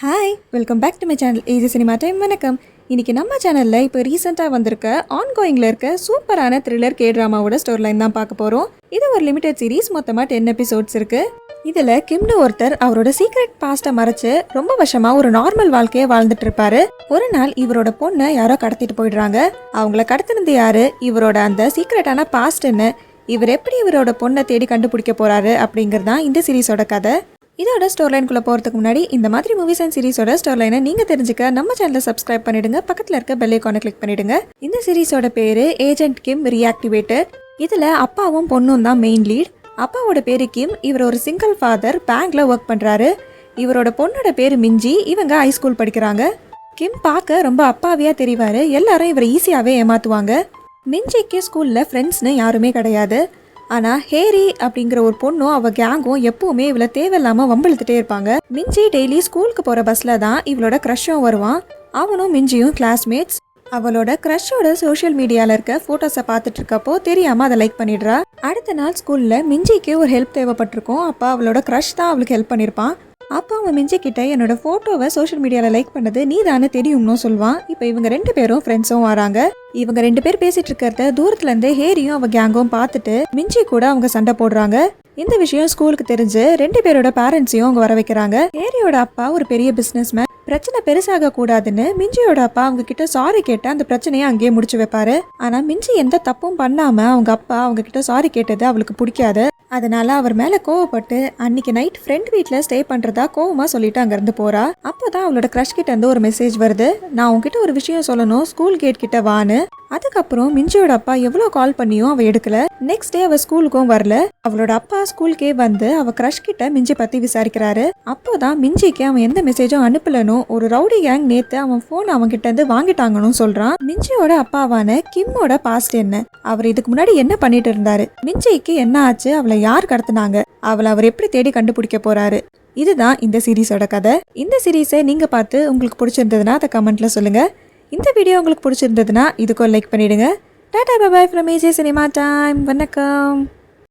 Hi, welcome back to my channel Easy Cinema time. வணக்கம். இன்றைக்கி நம்ம சேனலில் இப்போ ரீசெண்டாக வந்திருக்க ஆன்கோயிங்கில் இருக்க சூப்பரான த்ரில்லர் கே ட்ராமாவோட ஸ்டோரி லைன் தான் பார்க்க போகிறோம். இது ஒரு லிமிடெட் சீரீஸ், மொத்தமாக 10 எபிசோட்ஸ் இருக்குது. இதில் கிம்னு ஒருத்தர் அவரோட சீக்ரெட் பாஸ்ட்டை மறைச்சு ரொம்ப வருஷமாக ஒரு நார்மல் வாழ்க்கையை வாழ்ந்துட்டு இருப்பாரு. ஒரு நாள் இவரோட பொண்ணை யாரோ கடத்திட்டு போயிடுறாங்க. அவங்கள கடத்தினது யாரு, இவரோட அந்த சீக்ரெட்டான பாஸ்ட் என்ன, இவர் எப்படி இவரோட பொண்ணை தேடி கண்டுபிடிக்க போறாரு அப்படிங்கிறது தான் இந்த சீரீஸோட கதை. இதோட ஸ்டோர்லைனுக்குள்ளே போகிறதுக்கு முன்னாடி இந்த மாதிரி மூவிஸ் அண்ட் சீரிஸோட ஸ்டோர்லைனை நீங்கள் தெரிஞ்சுக்க நம்ம சேனலை சப்ஸ்கிரைப் பண்ணிடுங்க, பக்கத்தில் இருக்க பெல் ஐகானை கிளிக் பண்ணிடுங்க. இந்த சீரிஸோட பேர் ஏஜென்ட் கிம் ரீஆக்டிவேட்டட். இதில் அப்பாவும் பொண்ணும் தான் மெயின் லீட். அப்பாவோட பேர் கிம், இவர் ஒரு சிங்கிள் ஃபாதர், பேங்க்ல ஒர்க் பண்ணுறாரு. இவரோட பொண்ணோட பேர் மிஞ்சி, இவங்க ஹைஸ்கூல் படிக்கிறாங்க. கிம் பார்க்க ரொம்ப அப்பாவியாக தெரிவார், எல்லாரும் இவரை ஈஸியாகவே ஏமாற்றுவாங்க. மிஞ்சிக்கு ஸ்கூலில் ஃப்ரெண்ட்ஸ்னு யாருமே கிடையாது. ஆனால் ஹேரி அப்படிங்கிற ஒரு பொண்ணும் அவள் கேங்கும் எப்பவுமே இவளை தேவையில்லாமல் வம்பிழுத்துட்டே இருப்பாங்க. மிஞ்சி டெய்லி ஸ்கூலுக்கு போகிற பஸ்ஸில் தான் இவளோட க்ரஷும் வருவான். அவனும் மிஞ்சியும் கிளாஸ்மேட்ஸ். அவளோட க்ரஷோட சோஷியல் மீடியாவில் இருக்க ஃபோட்டோஸை பார்த்துட்டு இருக்கப்போ தெரியாமல் அதை லைக் பண்ணிடுறா. அடுத்த நாள் ஸ்கூலில் மிஞ்சிக்கு ஒரு ஹெல்ப் தேவைப்பட்டிருக்கும். அப்போ அவளோட க்ரஷ் தான் அவளுக்கு ஹெல்ப் பண்ணியிருப்பான். அப்போ அவன் மிஞ்சி கிட்ட என்னோட ஃபோட்டோவை சோஷியல் மீடியாவில் லைக் பண்ணது நீ தானே தெரியும்னு சொல்லுவான். இப்போ இவங்க 2 பேரும் ஃப்ரெண்ட்ஸும் வராங்க. இவங்க 2 பேர் பேசிட்டு இருக்கிறத தூரத்துலேருந்து ஹேரியும் அவ கேங்கும் பார்த்துட்டு மிஞ்சி கூட அவங்க சண்டை போடுறாங்க. இந்த விஷயம் ஸ்கூலுக்கு தெரிஞ்சு 2 பேரோட பேரண்ட்ஸையும் அவங்க வர வைக்கிறாங்க. ஹேரியோட அப்பா ஒரு பெரிய பிஸ்னஸ் மேன். பிரச்சனை பெருசாக கூடாதுன்னு மிஞ்சியோட அப்பா அவங்க கிட்ட சாரி கேட்டு அந்த பிரச்சனையை அங்கேயே முடிச்சு வைப்பாரு. ஆனா மிஞ்சி எந்த தப்பும் பண்ணாம அவங்க அப்பா அவங்க கிட்ட சாரி கேட்டது அவளுக்கு பிடிக்காது. அதனால அவர் மேல கோவப்பட்டு அன்னைக்கு நைட் ஃப்ரெண்ட் வீட்ல ஸ்டே பண்றதா கோவமா சொல்லிட்டு அங்கிருந்து போறா. அப்போதான் அவளோட க்ரஷ் கிட்ட இருந்து ஒரு மெசேஜ் வருது, நான் உங்ககிட்ட ஒரு விஷயம் சொல்லணும், ஸ்கூல் கேட் கிட்ட வான்னு. அதுக்கப்புறம் மிஞ்சியோட அப்பா எவ்வளோ கால் பண்ணியும் அவ எடுக்கல. நெக்ஸ்ட் டே அவ ஸ்கூலுக்கும் வரல. அவளோட அப்பா ஸ்கூலுக்கே வந்து அவ க்ரஷ் கிட்ட மிஞ்சி பத்தி விசாரிக்கிறாரு. அப்போதான் மிஞ்சிக்கு அவன் எந்த மெசேஜும் அனுப்பலனும், ஒரு ரவுடி கேங் நேத்து அவன் போன் அவன் கிட்ட இருந்து வாங்கிட்டாங்கன்னு சொல்றான். மிஞ்சியோட அப்பாவான கிம்மோட பாஸ்ட் என்ன, அவர் இதுக்கு முன்னாடி என்ன பண்ணிட்டு இருந்தாரு, மிஞ்சிக்கு என்ன ஆச்சு, அவளை யார் கடத்தினாங்க, அவளை அவர் எப்படி தேடி கண்டுபிடிக்க போறாரு, இதுதான் இந்த சீரீஸோட கதை. இந்த சீரீஸை நீங்க பார்த்து உங்களுக்கு பிடிச்சிருந்ததுன்னா அதை கமெண்ட்ல சொல்லுங்க. இந்த வீடியோ உங்களுக்கு பிடிச்சிருந்ததுன்னா இதுக்கு லைக் பண்ணிடுங்க. டாடா bye bye from Easy Cinema time. வணக்கம்.